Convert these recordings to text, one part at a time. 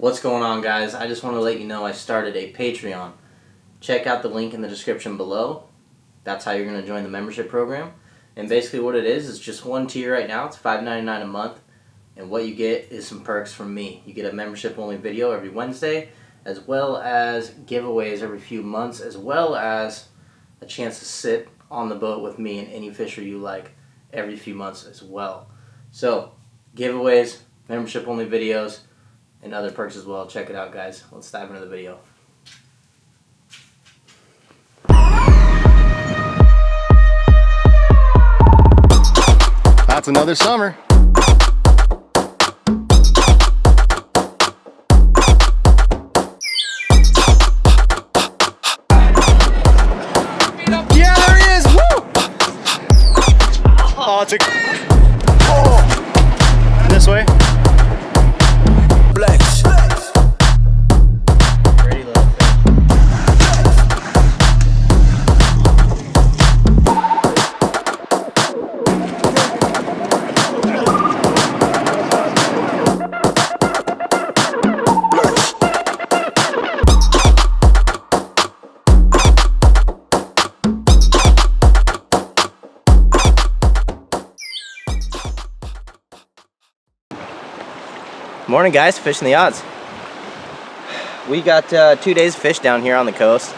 What's going on, guys? I just want to let you know I started a Patreon. Check out the link in the description below. That's how you're going to join the membership program. And basically what it is just one tier right now. It's $5.99 a month. And what you get is some perks from me. You get a membership-only video every Wednesday, as well as giveaways every few months, as well as a chance to sit on the boat with me and any fisher you like every few months as well. So, giveaways, membership-only videos, and other perks as well. Check it out, guys. Let's dive into the video. That's another summer. Yeah, there he is! Woo! Oh, it's a... Oh! This way. Pretty little fish. Morning, guys. Fishing the odds. We got 2 days of fish down here on the coast.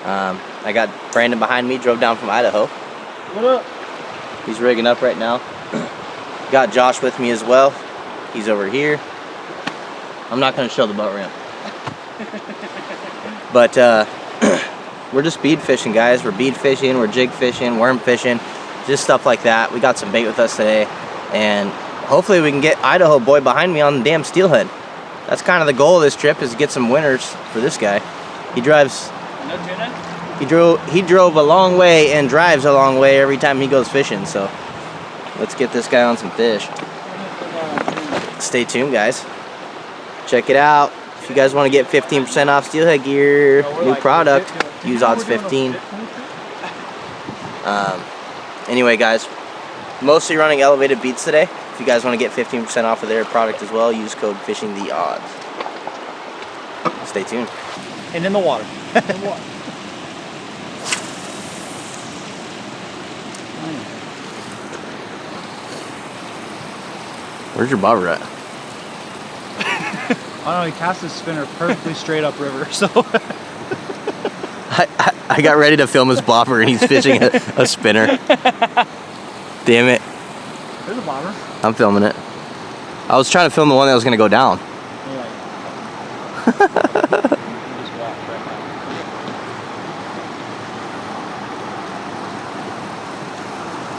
I got Brandon behind me, drove down from Idaho. What up? He's rigging up right now. Got Josh with me as well. He's over here. I'm not going to show the boat ramp. But we're just bead fishing, guys. We're bead fishing, we're jig fishing, worm fishing, just stuff like that. We got some bait with us today, and hopefully we can get Idaho boy behind me on the damn Steelhead. That's kind of the goal of this trip, is to get some winners for this guy. He drives. No tuna? He drove a long way and drives a long way every time he goes fishing. So let's get this guy on some fish. Stay tuned, guys. Check it out. If you guys want to get 15% off Steelhead gear, new product, use odds15. Anyway, guys, mostly running elevated beats today. If you guys want to get 15% off of their product as well, use code FISHINGTHEODDS. Stay tuned. And in the water. In the water. Where's your bobber at? I don't know, he cast his spinner perfectly straight up river, so. I got ready to film his bobber and he's fishing a spinner. Damn it. There's a bobber. I'm filming it. I was trying to film the one that was going to go down.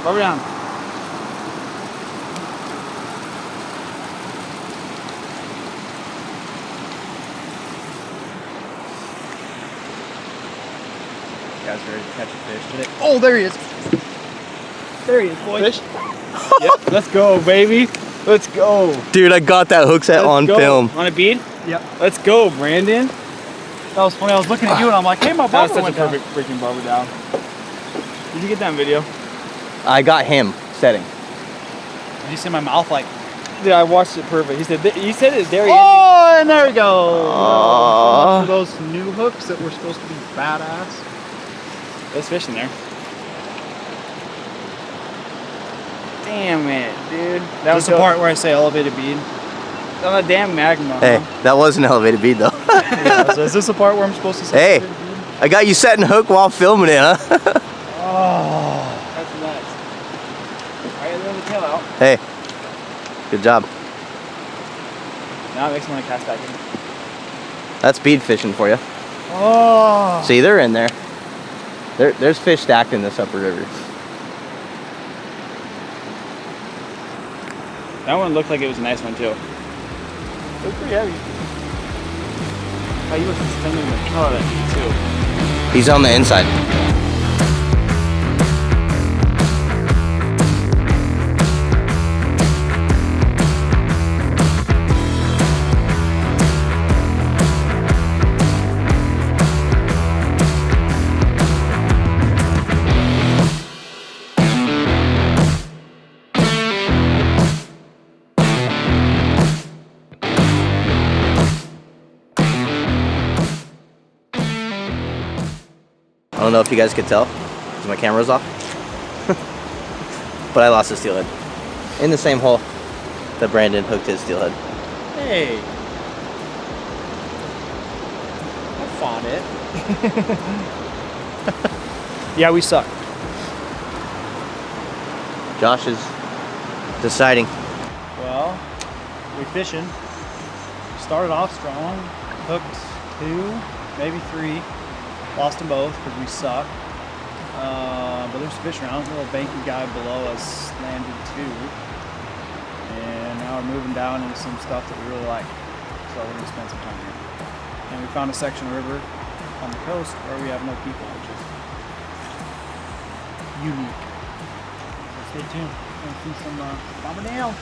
Bobber down. You guys ready to catch a fish today? Oh, there he is. There he is, boy. Fish? Yep, let's go, baby. Let's go. Dude, I got that hook set on film. On a bead? Yep. Let's go, Brandon. That was funny. I was looking at you and I'm like, hey, my bobber That was went such a down. perfect freaking bobber down. Did you get that in video? I got him setting. Did you see my mouth like? Yeah, I watched it perfect. He said it, there he is. Oh, and there we go. For those new hooks that were supposed to be badass. There's fish in there. Damn it, dude. That was the part where I say elevated bead. On a damn magma. Hey, that was an elevated bead though. Yeah, so is this the part where I'm supposed to say Hey, elevated bead? I got you setting hook while filming it, huh? Oh, that's nuts. Alright, let the tail out. Hey, good job. Now it makes me want to cast back in. That's bead fishing for you. Oh. See, they're in there. There's fish stacked in this upper river. That one looked like it was a nice one too. It was pretty heavy. Oh, you were sending the hell out of that too. He's on the inside. don't know if you guys could tell because my camera's off. But I lost a steelhead in the same hole that Brandon hooked his steelhead. Hey. I fought it. Yeah, we suck. Josh is deciding. Well, we fishing. Started off strong. Hooked 2, maybe 3. Lost them both because we suck. But there's fish around. A little banky guy below us landed 2. And now we're moving down into some stuff that we really like. So we're going to spend some time here. And we found a section of river on the coast where we have no people, which is unique. So stay tuned. We're going to see some bomber down.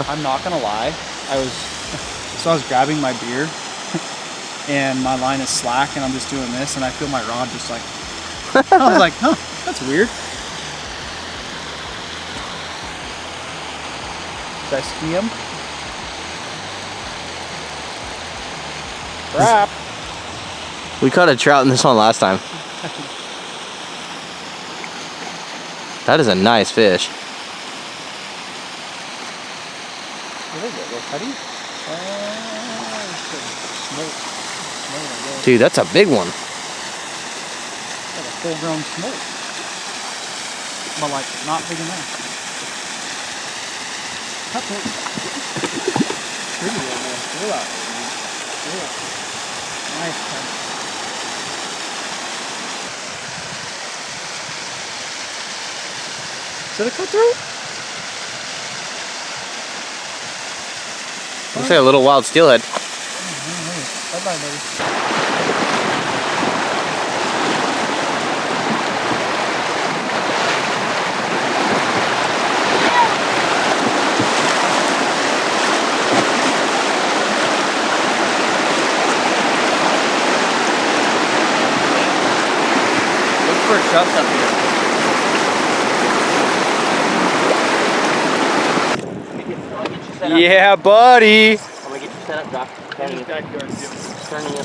I'm not gonna lie, I was grabbing my beer and my line is slack and I'm just doing this and I feel my rod just like, I was like, huh, that's weird. Did I ski him? Crap. We caught a trout in this one last time. That is a nice fish. Dude, that's a big one. Like a full-grown smoke. But like, not big enough. That's it. Pretty one, man. Look at that. Nice one. Is it a cutthroat? Looks like a little wild steelhead. Bye-bye, buddy. Look for sharks up here. Yeah, buddy. I'm gonna get you set up, Doc. Turning you. Turning you.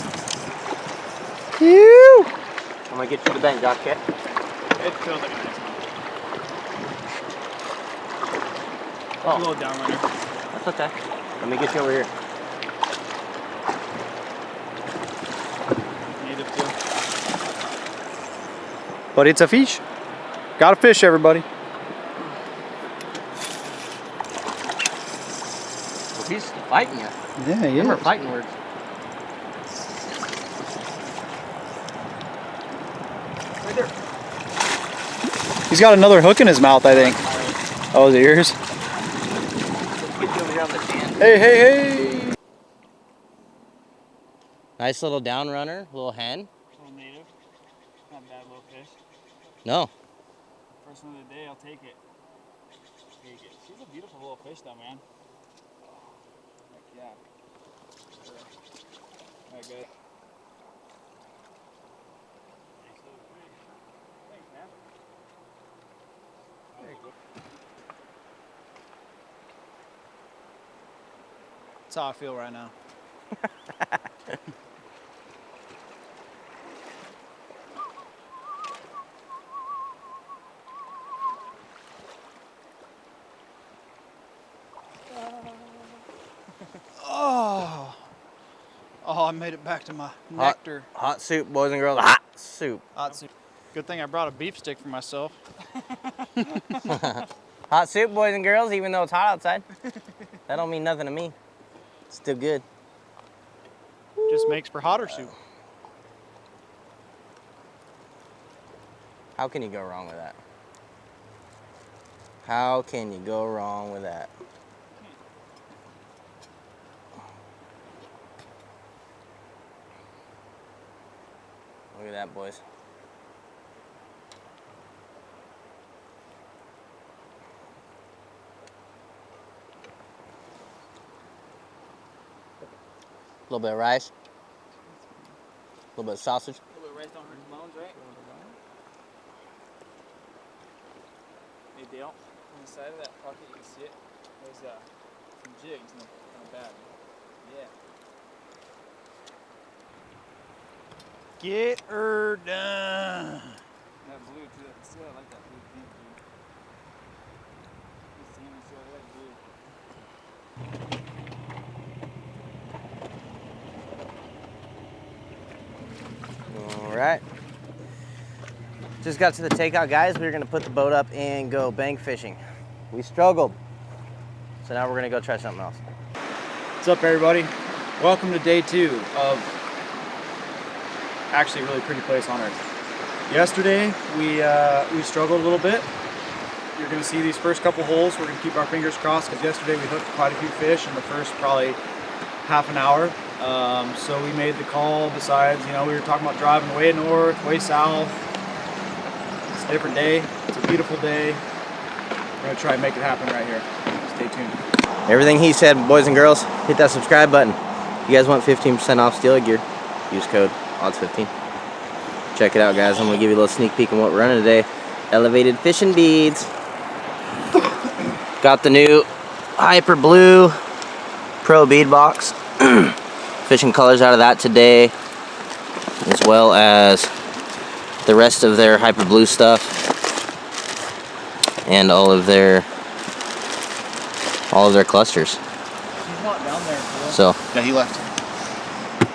Phew. I'm gonna get you the bank, Doc, okay? It feels like a nice one. A little downliner. That's okay. Let me get you over here. Native too. But it's a fish. Got a fish, everybody. He's fighting you. Yeah, he Them are is. fighting words. Right there. He's got another hook in his mouth, I think. Oh, is it yours? Let's get you over here on the sand. Hey, hey, hey! Nice little down runner, little hen. Little native. Not bad little fish. No. First one of the day, I'll take it. Take it. She's a beautiful little fish though, man. Heck yeah. Sure. Alright, good. Nice little fish. Thanks, man. There you go. That's how I feel right now. Oh, I made it back to my nectar. Hot soup, boys and girls. Hot soup. Hot soup. Good thing I brought a beef stick for myself. Hot soup, boys and girls, even though it's hot outside. That don't mean nothing to me. It's still good. Just makes for hotter soup. How can you go wrong with that? How can you go wrong with that? Look at that, boys. little bit of rice. A little bit of sausage. A little bit of rice don't hurt the bones, right? Hey Dale, on the side of that pocket you can see it. There's some jigs, not bad. Yeah. Get her done. That blue too, see, I like that blue, deep blue. You see me, so I like blue. All right. Just got to the takeout, guys. We were gonna put the boat up and go bank fishing. We struggled. So now we're gonna go try something else. What's up, everybody? Welcome to day 2 of actually a really pretty place on earth. Yesterday we struggled a little bit. You're gonna see these first couple holes. We're gonna keep our fingers crossed because yesterday we hooked quite a few fish in the first probably half an hour. So we made the call. Besides, you know, we were talking about driving way north, way south. It's a different day. It's a beautiful day. We're gonna try and make it happen right here. Stay tuned. Everything he said, boys and girls, hit that subscribe button. If you guys want 15% off Steelhead gear, use code ODDS15. Check it out, guys. I'm gonna give you a little sneak peek on what we're running today. Elevated fishing beads. Got the new Hyper Blue Pro bead box. Fishing colors out of that today, as well as the rest of their Hyper Blue stuff and all of their clusters. He's not down there. So Yeah, he left.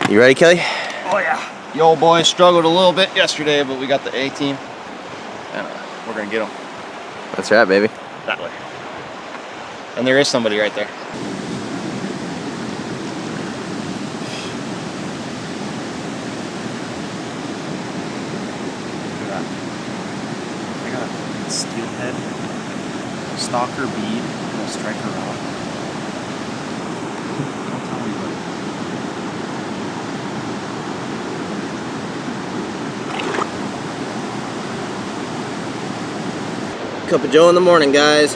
you ready, Kelly? Oh yeah. The old boys struggled a little bit yesterday, but we got the A team. And we're gonna get them That's right, baby. that way. And there is somebody right there. I got a steelhead stalker bead and a striker rod. Don't tell anybody. Cup of Joe in the morning, guys.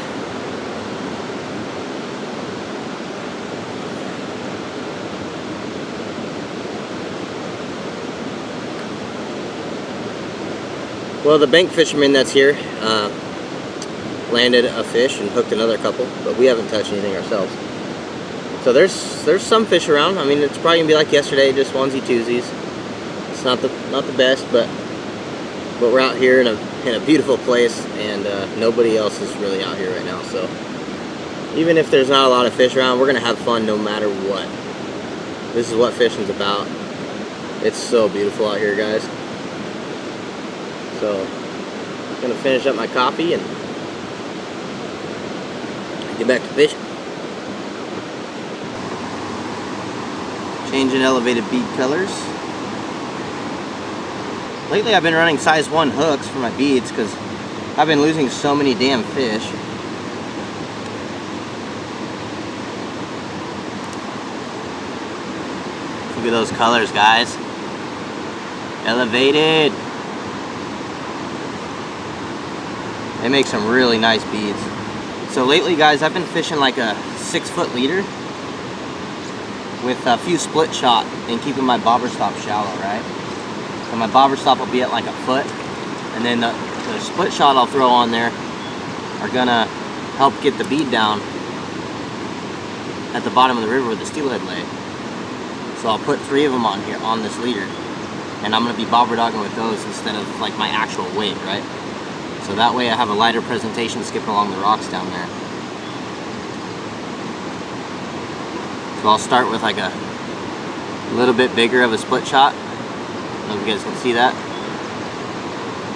Well, the bank fisherman that's here landed a fish and hooked another couple, but we haven't touched anything ourselves. So there's some fish around. I mean, it's probably gonna be like yesterday, just onesie twosies. It's not the best, but we're out here in a beautiful place, and nobody else is really out here right now. So even if there's not a lot of fish around, we're gonna have fun no matter what. This is what fishing's about. It's so beautiful out here, guys. So I'm gonna finish up my coffee and get back to fishing. Changing elevated bead colors. Lately I've been running size 1 hooks for my beads because I've been losing so many damn fish. Look at those colors, guys. Elevated. They make some really nice beads. So lately, guys, I've been fishing like a 6-foot leader with a few split shot and keeping my bobber stop shallow, right? So my bobber stop will be at like a foot, and then the split shot I'll throw on there are gonna help get the bead down at the bottom of the river where the steelhead lay. So I'll put 3 of them on here on this leader, and I'm gonna be bobber dogging with those instead of like my actual weight, right? So that way I have a lighter presentation skipping along the rocks down there. So I'll start with like a little bit bigger of a split shot. I don't know if you guys can see that.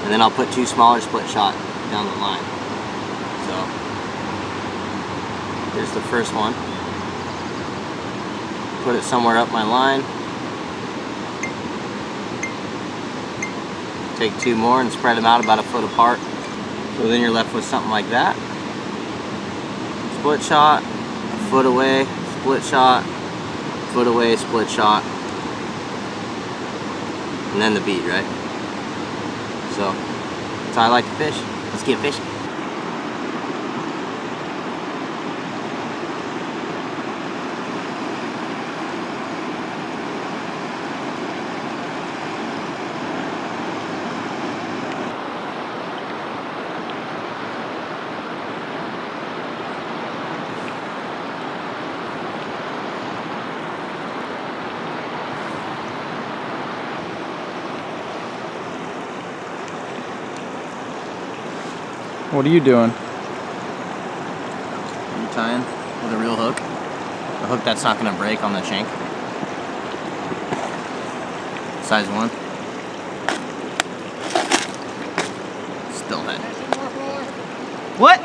And then I'll put 2 smaller split shot down the line. So here's the first one. Put it somewhere up my line. Take 2 more and spread them out about a foot apart. So then you're left with something like that. Split shot, a foot away, split shot, foot away, split shot, and then the bead, right? So that's how I like to fish. Let's get fishing. What are you doing? I'm tying with a real hook. A hook that's not going to break on the shank. Size 1. Steelhead. What?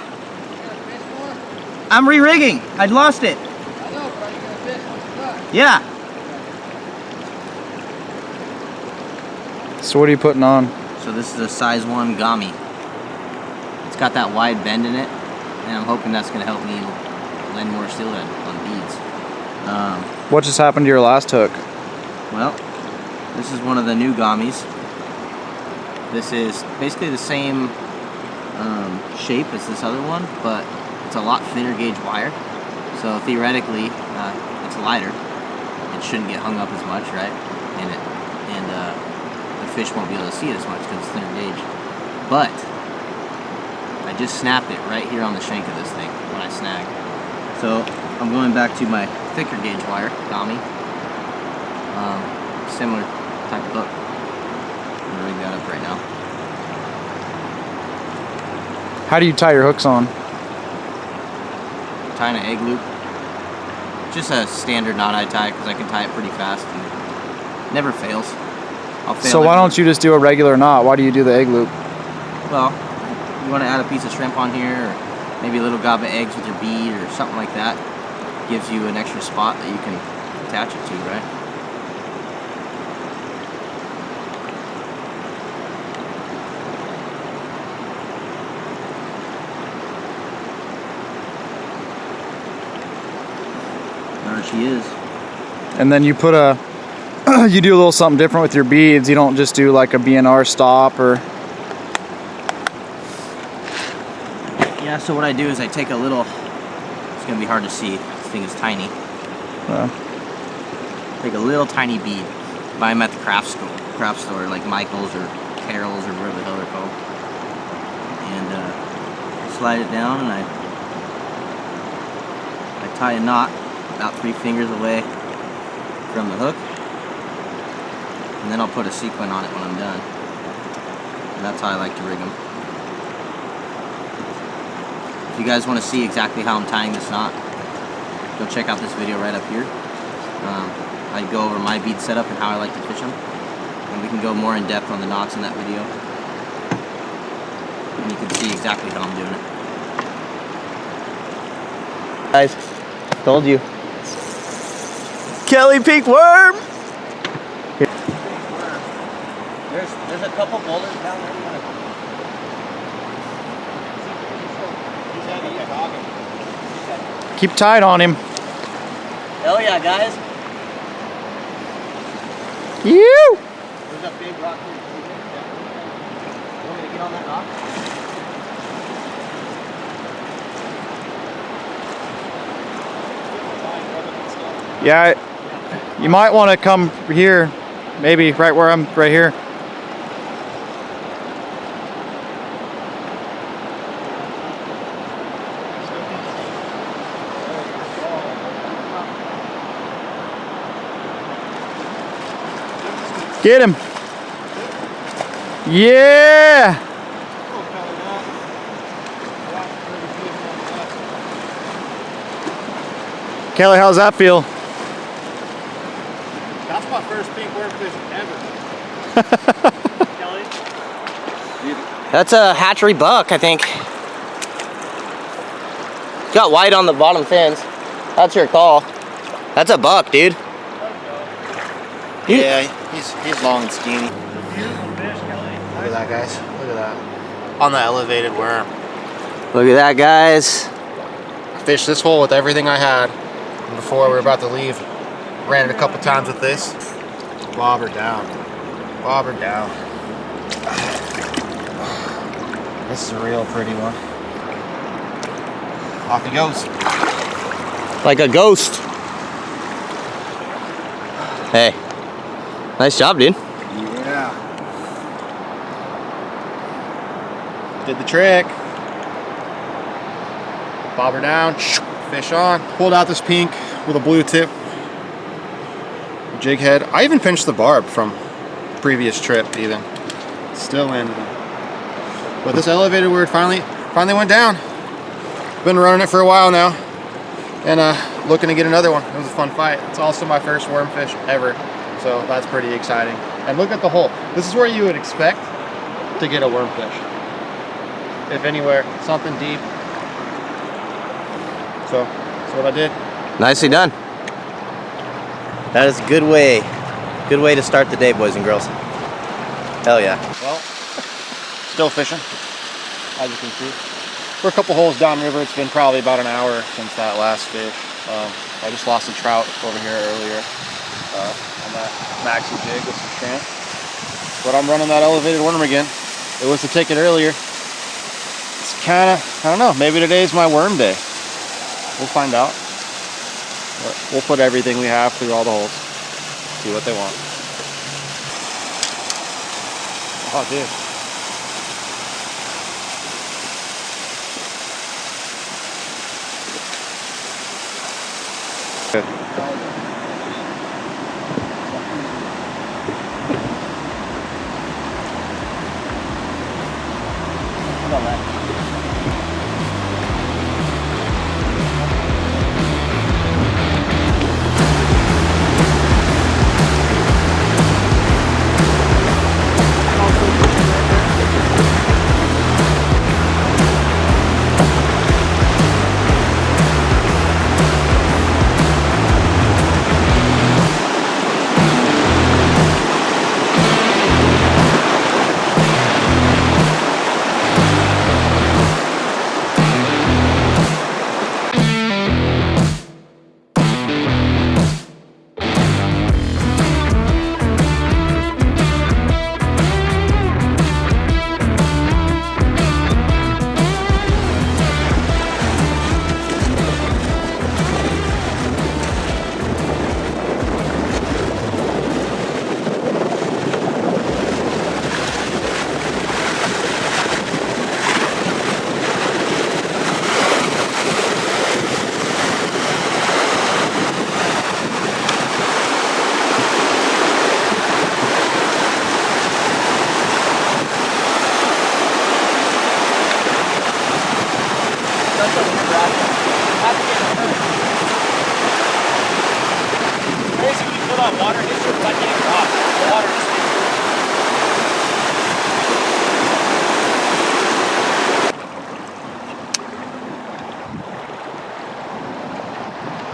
I'm re-rigging. I'd lost it. Yeah. So what are you putting on? So this is a size 1 gami. It's got that wide bend in it, and I'm hoping that's going to help me land more steelhead on beads. What just happened to your last hook? Well, this is one of the new gamis. This is basically the same shape as this other one, but it's a lot thinner gauge wire. So theoretically, it's lighter. It shouldn't get hung up as much, right? And the fish won't be able to see it as much because it's thinner gauge. But I just snapped it right here on the shank of this thing when I snagged. So I'm going back to my thicker gauge wire, gami. Similar type of hook. I'm gonna rig that up right now. How do you tie your hooks on? Tying an egg loop. Just a standard knot I tie because I can tie it pretty fast and it never fails. I'll fail. So why don't you just do a regular knot? Why do you do the egg loop? Well, you want to add a piece of shrimp on here, or maybe a little gob of eggs with your bead or something like that. Gives you an extra spot that you can attach it to, right? There she is. And then you put a, you do a little something different with your beads. You don't just do like a BNR stop or. Yeah, so what I do is I take a little, it's gonna be hard to see, this thing is tiny. Take a little tiny bead, buy them at the craft store like Michael's or Carol's or whatever the hell they're called. And slide it down and I tie a knot about 3 fingers away from the hook. And then I'll put a sequin on it when I'm done. And that's how I like to rig them. If you guys want to see exactly how I'm tying this knot, go check out this video right up here. I go over my bead setup and how I like to fish them. And we can go more in depth on the knots in that video. And you can see exactly how I'm doing it. Guys, told you. Kelly pink worm! There's a couple boulders down there. Keep tight on him. Hell yeah, guys. You. There's a big rock here. You want me to get on that rock? Yeah, you might want to come here, maybe right where I'm, right here. Get him. Yeah. Kelly, how's that feel? That's my first pink worm fish ever. Kelly? That's a hatchery buck, I think. Got white on the bottom fins. That's your call. That's a buck, dude. Yeah, he's long and skinny. Look at that, guys. Look at that. On the elevated worm. Look at that, guys. I fished this hole with everything I had. And before we were about to leave, ran it a couple times with this. Bobber down. Bobber down. This is a real pretty one. Off he goes. Like a ghost. Hey. Nice job, dude. Yeah. Did the trick. Bobber down. Fish on. Pulled out this pink with a blue tip. Jig head. I even pinched the barb from previous trip even. Still in. But this elevated word finally finally went down. Been running it for a while now, and looking to get another one. It was a fun fight. It's also my first wormfish ever, so that's pretty exciting. And look at the hole. This is where you would expect to get a wormfish. If anywhere, something deep. So that's what I did. Nicely done. That is a good way to start the day, boys and girls. Hell yeah. Well, still fishing, as you can see. We're a couple holes downriver. It's been probably about an hour since that last fish. I just lost a trout over here earlier on that maxi jig with some shrimp. But I'm running that elevated worm again. It was the ticket earlier. It's kind of, I don't know, maybe today's my worm day. We'll find out. But we'll put everything we have through all the holes. See what they want. Oh, dude.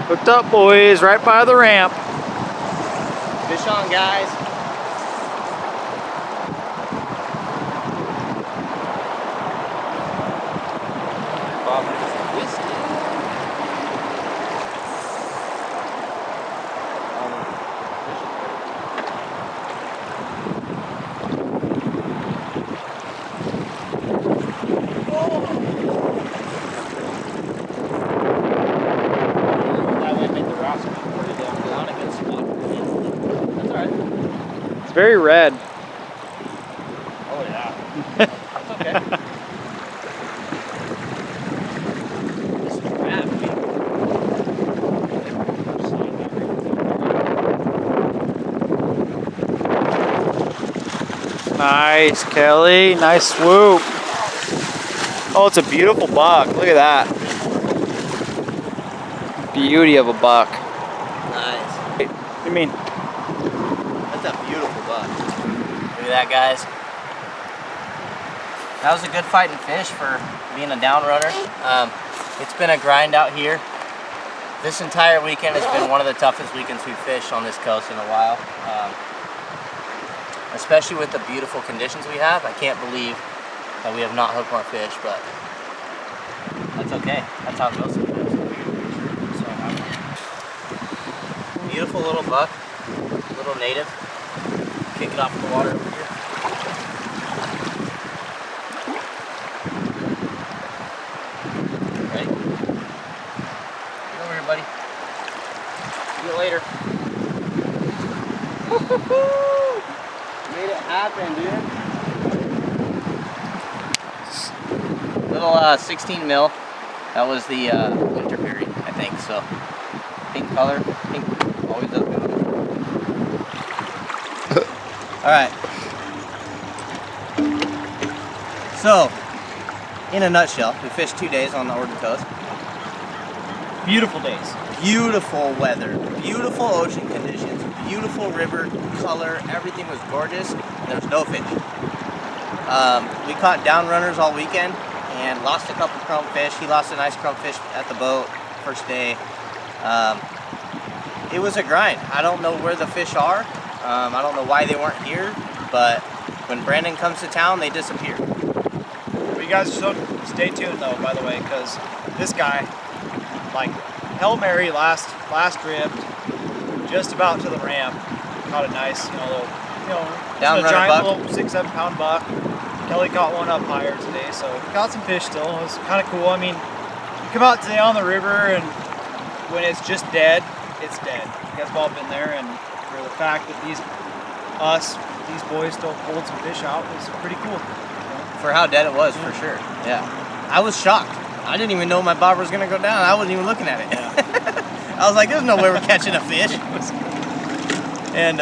Hooked up, boys, right by the ramp. Fish on, guys. It's very red. Oh yeah. That's okay. Nice, Kelly. Nice swoop. Oh, it's a beautiful buck. Look at that. Beauty of a buck. Nice. What do you mean? That's a beautiful buck. Look at that, guys. That was a good fighting fish for being a down runner. It's been a grind out here. This entire weekend has been one of the toughest weekends we've fished on this coast in a while. Especially with the beautiful conditions we have. I can't believe that we have not hooked more fish, but that's okay. That's how it goes sometimes. So, beautiful little buck, little native. Kick it off the water over here. Ready? Get over here, buddy. See you later. Made it happen, dude. Little 16 mil. That was the winter berry, I think. So pink color, pink always does good. All right. So in a nutshell, we fished 2 days on the Oregon coast. Beautiful days. Beautiful weather, beautiful ocean conditions, beautiful river color. Everything was gorgeous. There was no fish. We caught downrunners all weekend and lost a couple crumpfish. He lost a nice crumpfish at the boat first day. It was a grind. I don't know where the fish are. I don't know why they weren't here, but when Brandon comes to town, they disappear. But you guys should stay tuned though, by the way, because this guy, like Hail Mary last rib, just about to the ramp, caught a nice, little, Down just a runner giant buck. little 6-7 pound buck. Kelly caught one up higher today, so we caught some fish still. It was kind of cool. I mean, you come out today on the river, and when it's just dead, it's dead. You guys have all been there, and for the fact that these boys still pulled some fish out was pretty cool. For how dead it was, for sure. Yeah. I was shocked. I didn't even know my bobber was going to go down. I wasn't even looking at it. Yeah. I was like, there's no way we're catching a fish. And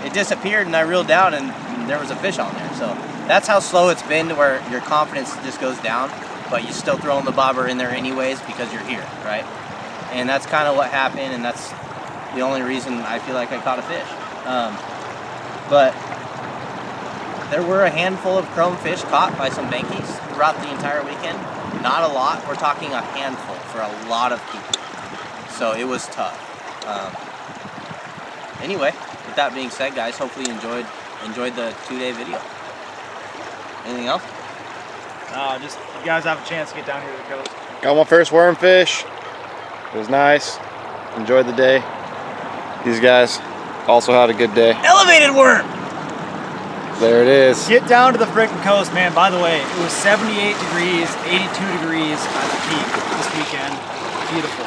it disappeared, and I reeled down, and there was a fish on there. So that's how slow it's been, to where your confidence just goes down, but you still throwing the bobber in there anyways because you're here, right? And that's kind of what happened, and that's the only reason I feel like I caught a fish. But there were a handful of chrome fish caught by some bankies throughout the entire weekend. Not a lot. We're talking a handful for a lot of people. So it was tough. Anyway, with that being said, guys, hopefully you enjoyed the 2-day video. Anything else? Just you guys have a chance to get down here to the coast. Got my first wormfish. It was nice. Enjoyed the day. These guys also had a good day. Elevated worm! There it is. Get down to the frickin' coast, man. By the way, it was 78 degrees, 82 degrees at the peak this weekend. Beautiful.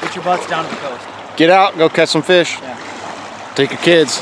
Get your butts down to the coast. Get out, go catch some fish. Yeah. Take your kids.